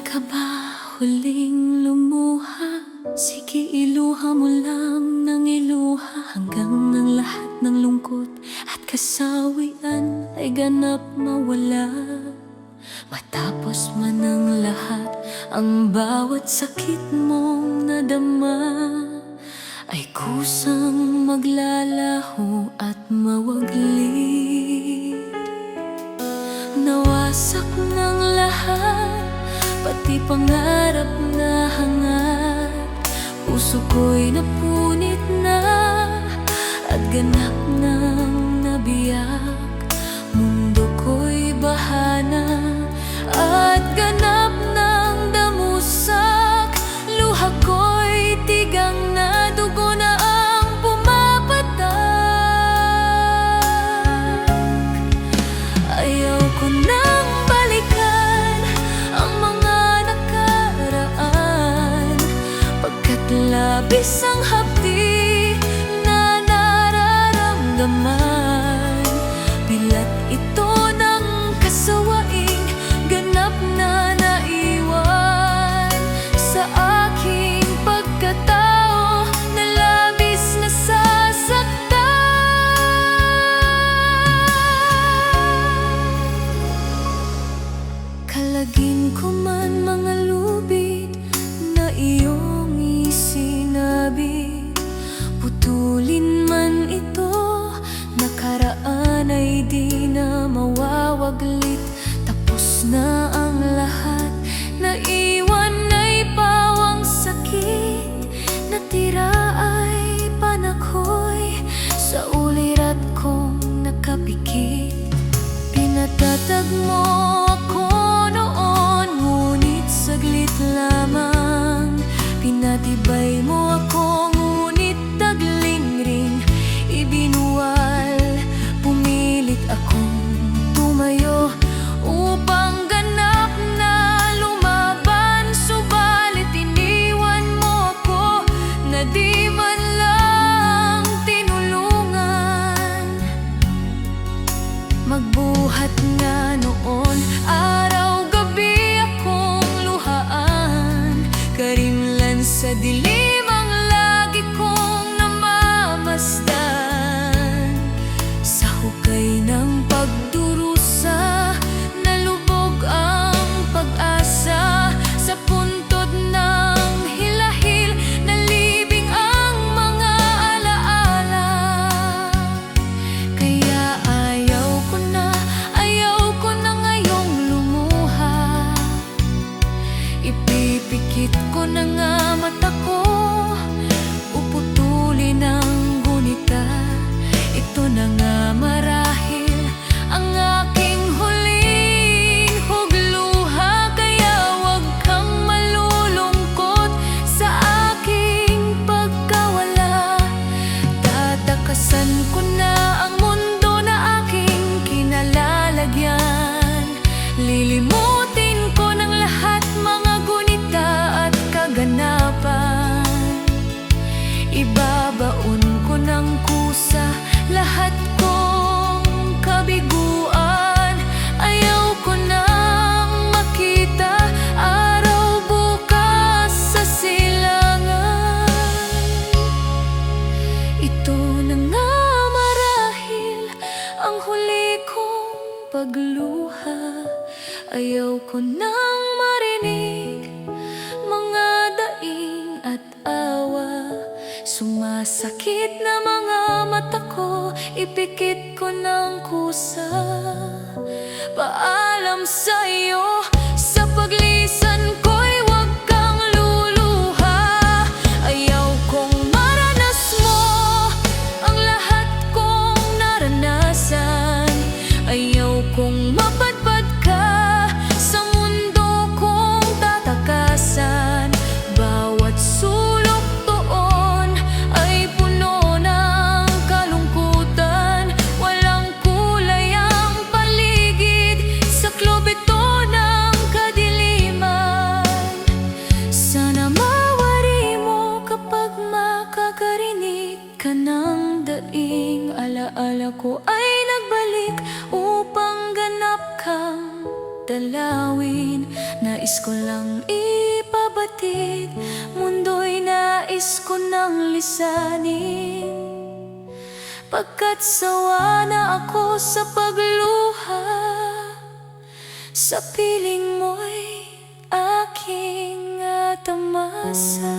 ka ba huling lumuha? Sige, iluha mo lang ng iluha, hanggang ang lahat ng lungkot at kasawian ay ganap mawala. Matapos man ang lahat, ang bawat sakit mong nadama ay kusang maglalaho at mawaglit. Nawasak ng lahat, pati pangarap na hangat. Puso ko'y napunit na at ganap ng nabiyak. Mundo ko'y bahana at ganap ng damusak. Luha ko'y tigang na, dugo na ang pumapatak. Ayaw ko nang balikan ang mga nakaraan, pagkat labis ang hapdi na nararamdaman. Bilat ito ng kasawaing ganap na naiwan sa aking pagkatao na labis nasasaktan. Kalagin ko man mga lubid na iyong isinabit, putulin man ito, nakaraan ay di na mawawaglit. Tapos na ang lahat, naiwan ay pawang sakit. Natira ay panakhoy sa ulirat kong nakapikit. Pinatatag mo ako noon, ngunit saglit lamang. Pinatibay mo ako, ngunit tagling ring ibinuwal. Pumilit akong tumayo upang ganap na lumaban, subalit iniwan mo ako na di man lang tinulungan. Magbuhat nga noon, araw-gabi akong luhaan. Karimlan sa dilim ang lagi kong namamasdan. Sa hukay ng pagdurusa, nalubog ang pag-asa. Sa puntod ng hilahil, nalibing ang mga alaala. Kaya ayaw ko na ngayong lumuha. Ipipikit ko na nga mata ko, puputulin ang gunita. Ito na nga marahil ang aking huling hugluha. Kaya wag kang malulungkot sa aking pagkawala. Tatakasan ko na ang mundo na aking kinalalagyan. Lilimutin ko ng lahat mga gunita at kaganapan. Ibabaon ko ng kusa lahat kong kabiguan. Ayaw ko nang makita araw bukas sa silangan. Ito na nga marahil ang huli kong pagluha. Ayaw ko nang marinig mga daing at awa. Sumasakit na mga mata ko, ipikit ko ng kusa. Paalam sa'yo, sa paglisan ko'y wag kang luluha. Ayaw kong maranas mo ang lahat kong naranasan. Ayaw kong mapadpad ka sa mundo kong tatakasan. Bawat sulok doon ay puno ng kalungkutan. Walang kulay ang paligid, sa klob ito ng kadiliman. Sana mawari mo kapag makakarinig ka ng daing. Alaala ko ay nagbalik upang ganap kang dalawin. Nais Nais ko lang ipabatid, mundo'y nais ko nang lisanin. Pagkat sawa na ako sa pagluha, sa piling mo'y aking tamasa.